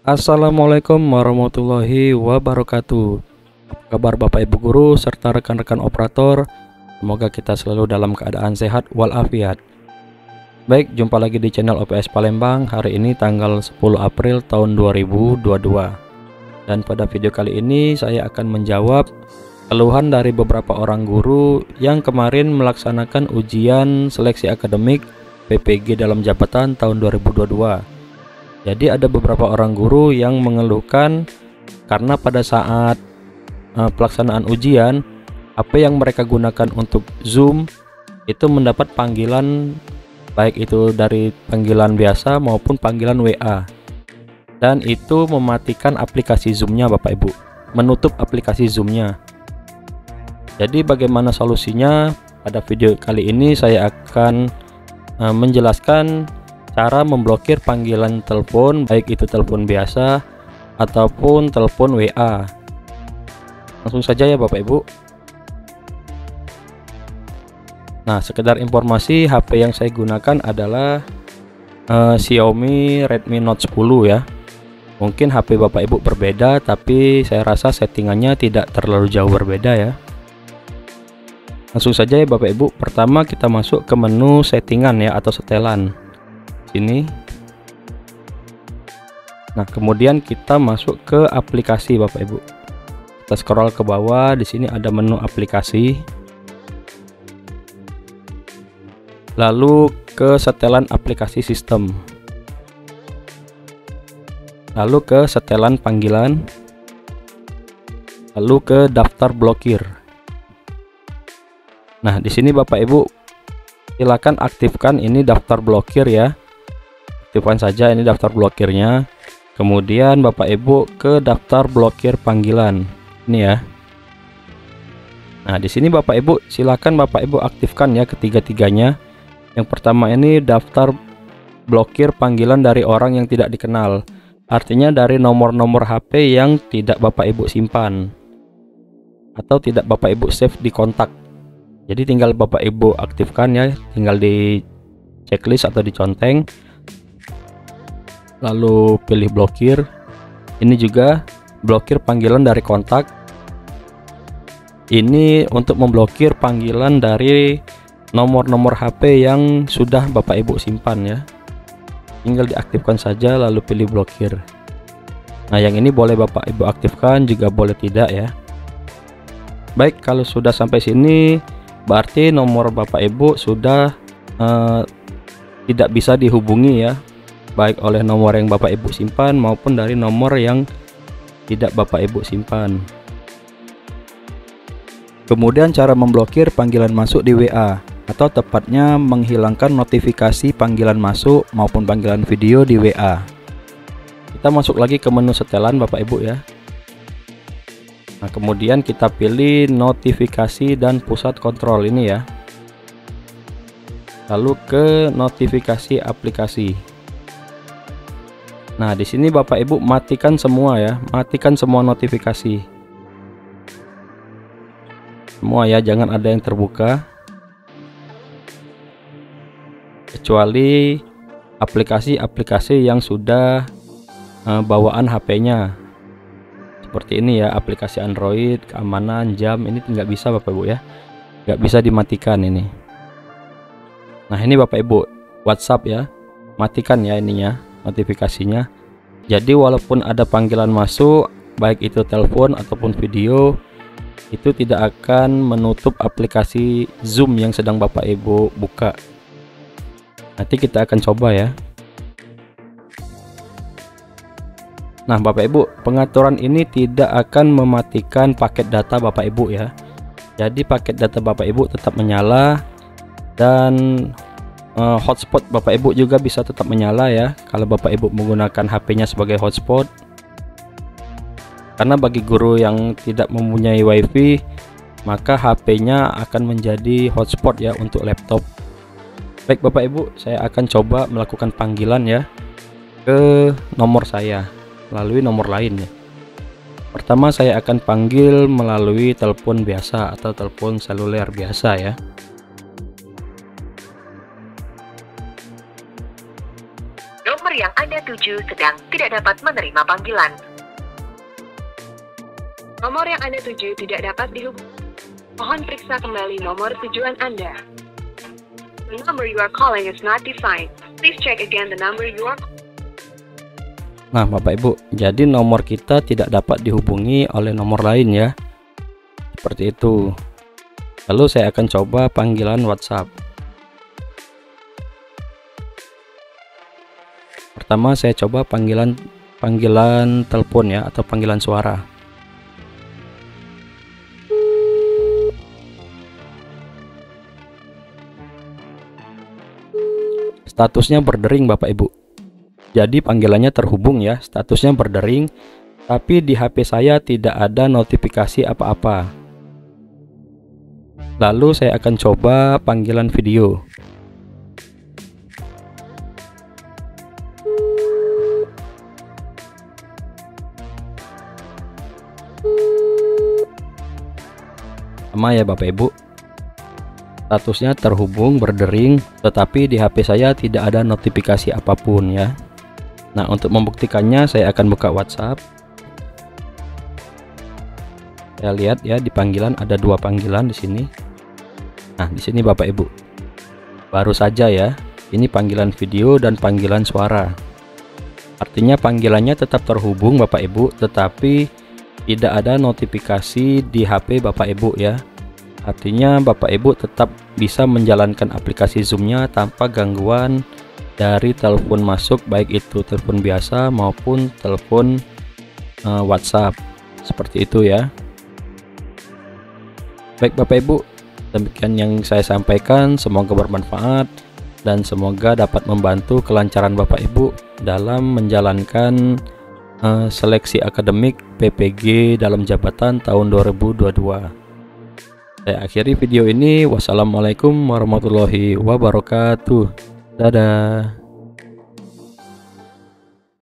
Assalamualaikum warahmatullahi wabarakatuh. Apa kabar Bapak Ibu guru serta rekan-rekan operator? Semoga kita selalu dalam keadaan sehat walafiat. Baik, jumpa lagi di channel OPS Palembang. Hari ini tanggal 10 April tahun 2022. Dan pada video kali ini saya akan menjawab keluhan dari beberapa orang guru yang kemarin melaksanakan ujian seleksi akademik PPG dalam jabatan tahun 2022. Jadi ada beberapa orang guru yang mengeluhkan karena pada saat pelaksanaan ujian, HP yang mereka gunakan untuk Zoom itu mendapat panggilan, baik itu dari panggilan biasa maupun panggilan WA, dan itu mematikan aplikasi Zoom-nya Bapak Ibu, menutup aplikasi Zoom-nya. Jadi bagaimana solusinya? Pada video kali ini saya akan menjelaskan cara memblokir panggilan telepon, baik itu telepon biasa ataupun telepon WA. Langsung saja ya Bapak Ibu. Nah, sekedar informasi, HP yang saya gunakan adalah Xiaomi Redmi Note 10 ya. Mungkin HP Bapak Ibu berbeda, tapi saya rasa settingannya tidak terlalu jauh berbeda ya. Langsung saja ya Bapak Ibu. Pertama kita masuk ke menu settingan ya, atau setelan ini. Nah, kemudian kita masuk ke aplikasi Bapak Ibu. Kita scroll ke bawah, di sini ada menu aplikasi. Lalu ke setelan aplikasi sistem. Lalu ke setelan panggilan. Lalu ke daftar blokir. Nah, di sini Bapak Ibu silakan aktifkan ini daftar blokir ya. Aktifkan saja ini daftar blokirnya. Kemudian Bapak Ibu ke daftar blokir panggilan ini ya. Nah, di sini Bapak Ibu silakan Bapak Ibu aktifkan ya ketiga-tiganya. Yang pertama ini daftar blokir panggilan dari orang yang tidak dikenal. Artinya dari nomor-nomor HP yang tidak Bapak Ibu simpan atau tidak Bapak Ibu save di kontak. Jadi tinggal Bapak Ibu aktifkan ya, tinggal di checklist atau diconteng. Lalu pilih blokir. Ini juga blokir panggilan dari kontak. Ini untuk memblokir panggilan dari nomor-nomor HP yang sudah Bapak Ibu simpan ya. Tinggal diaktifkan saja lalu pilih blokir. Nah, yang ini boleh Bapak Ibu aktifkan, juga boleh tidak ya. Baik, kalau sudah sampai sini berarti nomor Bapak Ibu sudah tidak bisa dihubungi ya, baik oleh nomor yang Bapak Ibu simpan maupun dari nomor yang tidak Bapak Ibu simpan. Kemudian cara memblokir panggilan masuk di WA, atau tepatnya menghilangkan notifikasi panggilan masuk maupun panggilan video di WA. Kita masuk lagi ke menu setelan Bapak Ibu ya. Nah, kemudian kita pilih notifikasi dan pusat kontrol ini ya. Lalu ke notifikasi aplikasi. Nah, di sini Bapak Ibu matikan semua ya, matikan semua notifikasi. Semua ya, jangan ada yang terbuka. Kecuali aplikasi-aplikasi yang sudah bawaan HP-nya. Seperti ini ya, aplikasi Android, keamanan, jam, ini nggak bisa Bapak Ibu ya. Nggak bisa dimatikan ini. Nah, ini Bapak Ibu, WhatsApp ya. Matikan ya ininya, notifikasinya. Jadi walaupun ada panggilan masuk, baik itu telepon ataupun video, itu tidak akan menutup aplikasi Zoom yang sedang Bapak Ibu buka. Nanti kita akan coba ya. Nah, Bapak Ibu, pengaturan ini tidak akan mematikan paket data Bapak Ibu ya. Jadi paket data Bapak Ibu tetap menyala, dan hotspot Bapak Ibu juga bisa tetap menyala ya kalau Bapak Ibu menggunakan HP-nya sebagai hotspot. Karena bagi guru yang tidak mempunyai WiFi, maka HP-nya akan menjadi hotspot ya untuk laptop. Baik Bapak Ibu, saya akan coba melakukan panggilan ya ke nomor saya melalui nomor lain ya. Pertama saya akan panggil melalui telepon biasa atau telepon seluler biasa ya. Nomor yang Anda tuju tuju sedang tidak dapat menerima panggilan. Nomor yang Anda tuju tidak dapat dihubungi. Mohon periksa kembali nomor tujuan Anda. The number you are calling is not defined. Please check again the number you are. Nah, Bapak Ibu, jadi nomor kita tidak dapat dihubungi oleh nomor lain ya. Seperti itu. Lalu saya akan coba panggilan WhatsApp. Pertama saya coba panggilan telepon ya, atau panggilan suara. Statusnya berdering Bapak Ibu. Jadi panggilannya terhubung ya, statusnya berdering, tapi di HP saya tidak ada notifikasi apa-apa. Lalu saya akan coba panggilan video. Sama ya Bapak Ibu, statusnya terhubung berdering, tetapi di HP saya tidak ada notifikasi apapun ya. Nah, untuk membuktikannya saya akan buka WhatsApp. Saya lihat ya, di panggilan ada dua panggilan di sini. Nah, di sini Bapak Ibu, baru saja ya, ini panggilan video dan panggilan suara. Artinya panggilannya tetap terhubung Bapak Ibu, tetapi tidak ada notifikasi di HP Bapak Ibu ya. Artinya Bapak Ibu tetap bisa menjalankan aplikasi Zoom-nya tanpa gangguan dari telepon masuk, baik itu telepon biasa maupun telepon WhatsApp. Seperti itu ya. Baik Bapak Ibu, demikian yang saya sampaikan, semoga bermanfaat dan semoga dapat membantu kelancaran Bapak Ibu dalam menjalankan seleksi akademik PPG dalam jabatan tahun 2022. Saya akhiri video ini. Wassalamualaikum warahmatullahi wabarakatuh. Dadah.